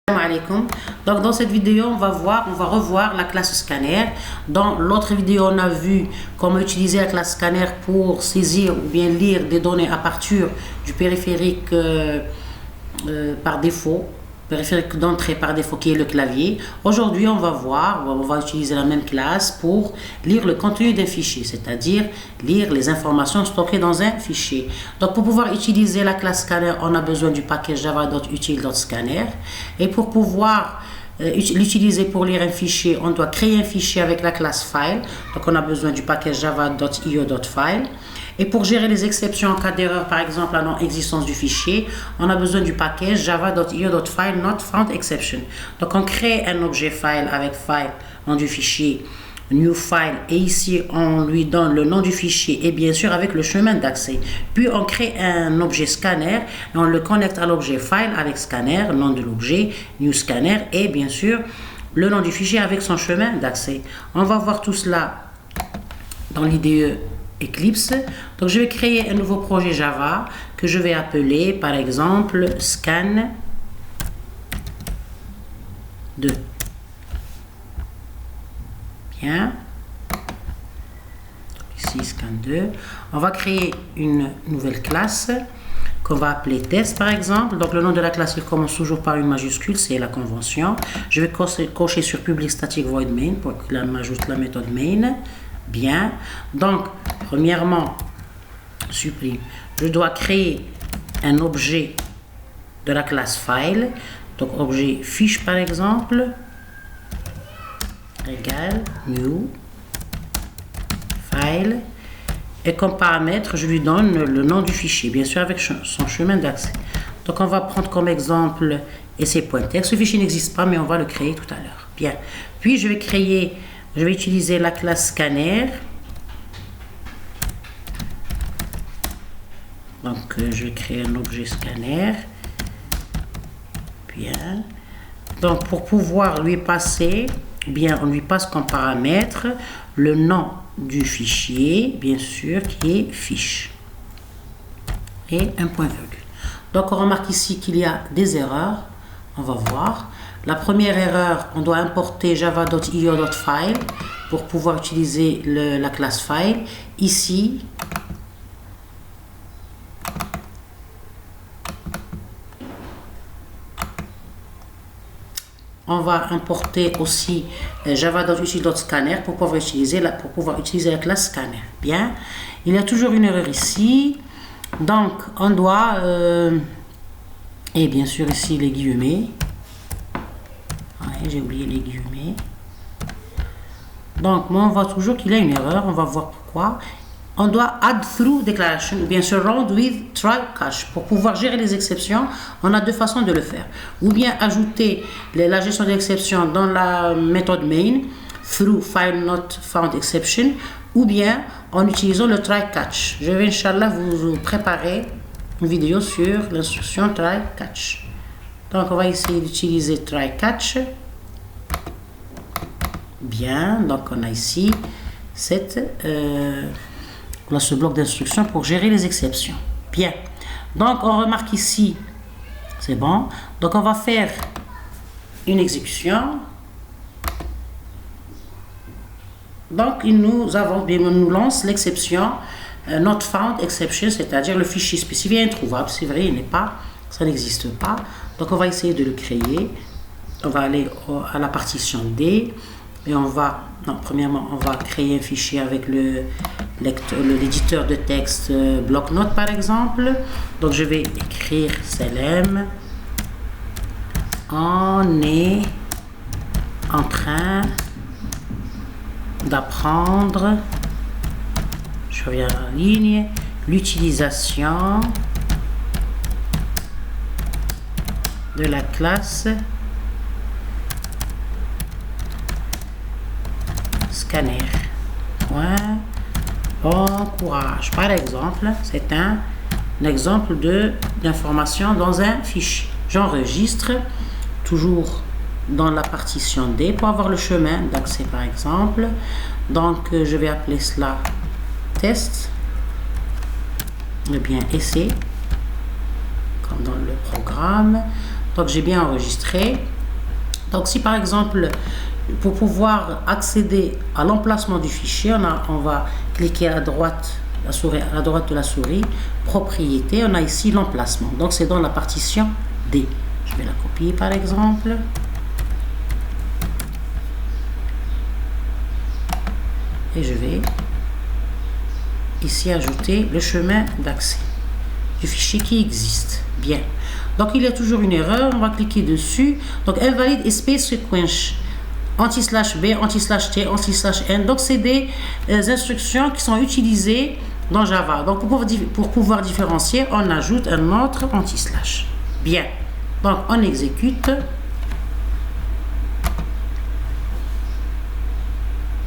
Salam alaikum. Donc dans cette vidéo on va revoir la classe scanner. Dans l'autre vidéo on a vu comment utiliser la classe scanner pour saisir ou bien lire des données à partir du périphérique par défaut, périphérique d'entrée par défaut qui est le clavier. Aujourd'hui on va utiliser la même classe pour lire le contenu d'un fichier, c'est-à-dire lire les informations stockées dans un fichier. Donc pour pouvoir utiliser la classe scanner, on a besoin du package java.util.scanner, et pour pouvoir l'utiliser pour lire un fichier, on doit créer un fichier avec la classe file. Donc on a besoin du package java.io.file. Et pour gérer les exceptions en cas d'erreur, par exemple la non-existence du fichier, on a besoin du package java.io.file not found exception. Donc on crée un objet file avec file, nom du fichier, new file, et ici on lui donne le nom du fichier et bien sûr avec le chemin d'accès. Puis on crée un objet scanner et on le connecte à l'objet file avec scanner, le nom de l'objet, new scanner, et bien sûr le nom du fichier avec son chemin d'accès. On va voir tout cela dans l'IDE Eclipse. Donc je vais créer un nouveau projet Java que je vais appeler par exemple scan 2. Bien. Ici scan 2. On va créer une nouvelle classe qu'on va appeler test par exemple. Donc le nom de la classe il commence toujours par une majuscule, c'est la convention. Je vais cocher sur public static void main pour que ajoute la méthode main. Bien. Donc premièrement, supprime. Je dois créer un objet de la classe file. Donc objet fiche par exemple égale new file, et comme paramètre je lui donne le nom du fichier, bien sûr avec son chemin d'accès. Donc on va prendre comme exemple essai.txt. Ce fichier n'existe pas mais on va le créer tout à l'heure. Bien. Puis je vais utiliser la classe scanner. Donc je vais créer un objet scanner. Bien. Donc pour pouvoir lui passer, bien on lui passe comme paramètre le nom du fichier, bien sûr, qui est fiche, et un point virgule. Donc on remarque ici qu'il y a des erreurs. On va voir. La première erreur, on doit importer java.io.file pour pouvoir utiliser la classe file. Ici, on va importer aussi java.util.scanner pour pouvoir utiliser la classe scanner. Bien, il y a toujours une erreur ici. Donc on doit et bien sûr ici les guillemets. J'ai oublié les guillemets. Donc moi on voit toujours qu'il y a une erreur. On va voir pourquoi. On doit add through declaration ou bien surround with try catch. Pour pouvoir gérer les exceptions, on a deux façons de le faire. Ou bien ajouter la gestion d'exception dans la méthode main through file not found exception, ou bien en utilisant le try catch. Je vais Inch'Allah vous préparer une vidéo sur l'instruction try catch. Donc on va essayer d'utiliser try catch. Bien, donc on a ici ce bloc d'instructions pour gérer les exceptions. Bien, donc on remarque ici, c'est bon. Donc on va faire une exécution. Donc il nous lance l'exception not found exception, c'est-à-dire le fichier spécifié introuvable. C'est vrai, ça n'existe pas. Donc on va essayer de le créer. On va aller à la partition D et premièrement on va créer un fichier avec l'éditeur de texte bloc-notes par exemple. Donc je vais écrire clm, on est en train d'apprendre, je reviens en ligne, l'utilisation de la classe scanner. Bon courage. Par exemple, c'est un exemple d'information dans un fichier. J'enregistre toujours dans la partition D pour avoir le chemin d'accès par exemple. Donc je vais appeler cela test, ou bien essai, comme dans le programme. Donc j'ai bien enregistré. Donc si par exemple, pour pouvoir accéder à l'emplacement du fichier, on va cliquer à droite, à droite de la souris, propriété, on a ici l'emplacement. Donc c'est dans la partition D. Je vais la copier par exemple. Et je vais ici ajouter le chemin d'accès du fichier qui existe. Bien. Donc il y a toujours une erreur, on va cliquer dessus. Donc invalide space sequence. Anti/B, anti/T, anti/N. Donc c'est des instructions qui sont utilisées dans Java. Donc pour pouvoir différencier, on ajoute un autre anti/. Bien. Donc on exécute.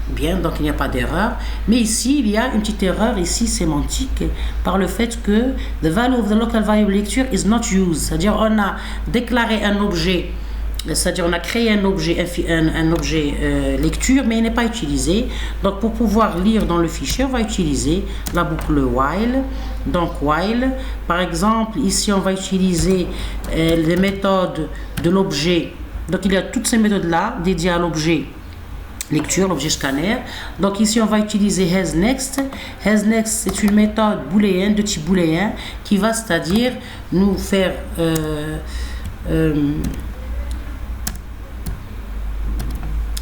Bien, donc il n'y a pas d'erreur. Mais ici, il y a une petite erreur ici sémantique par le fait que the value of the local variable lecture is not used. C'est-à-dire on a déclaré un objet, c'est-à-dire on a créé un objet, lecture, mais il n'est pas utilisé. Donc pour pouvoir lire dans le fichier, on va utiliser la boucle while. Donc while, par exemple, ici on va utiliser les méthodes de l'objet. Donc il y a toutes ces méthodes-là dédiées à l'objet lecture, l'objet scanner. Donc ici on va utiliser hasNext. hasNext c'est une méthode booléenne de type booléen qui va, c'est-à-dire nous faire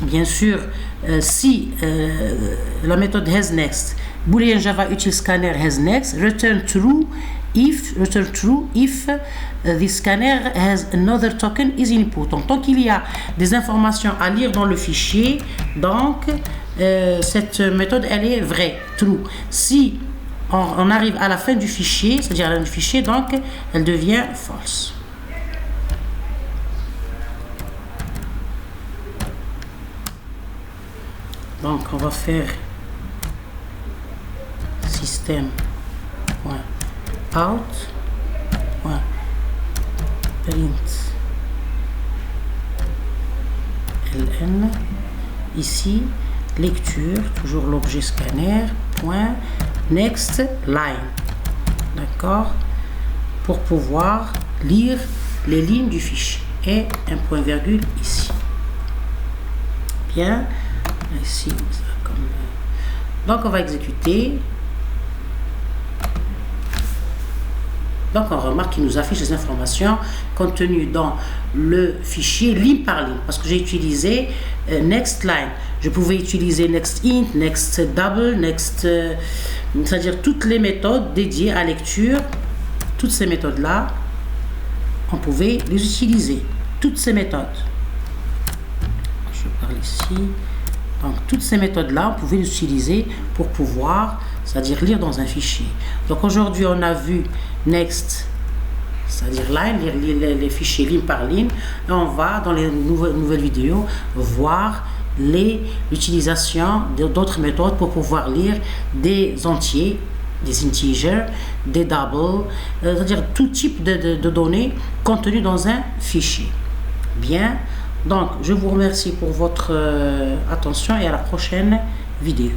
bien sûr si la méthode hasNext boolean Java util scanner hasNext return true if the scanner has another token is input. Donc tant qu'il y a des informations à lire dans le fichier, donc cette méthode elle est vraie, true. Si on arrive à la fin du fichier, c'est-à-dire à la fin du fichier, donc elle devient false. Donc on va faire système out print ln, ici lecture, toujours l'objet scanner, point next line, d'accord, pour pouvoir lire les lignes du fichier, et un point virgule ici. Bien, ici comme donc on va exécuter. Donc on remarque qu'il nous affiche les informations contenues dans le fichier ligne par ligne, parce que j'ai utilisé next line. Je pouvais utiliser next int, next double, next, c'est-à-dire toutes les méthodes dédiées à lecture. Toutes ces méthodes-là, on pouvait les utiliser. Toutes ces méthodes. Je parle ici. Donc toutes ces méthodes-là, on pouvait les utiliser pour pouvoir, c'est-à-dire lire dans un fichier. Donc aujourd'hui, on a vu next, c'est-à-dire line, lire les fichiers ligne par ligne. Et on va, dans les nouvelles vidéos, voir l'utilisation d'autres méthodes pour pouvoir lire des entiers, des integers, des doubles, c'est-à-dire tout type de données contenues dans un fichier. Bien. Donc, je vous remercie pour votre attention et à la prochaine vidéo.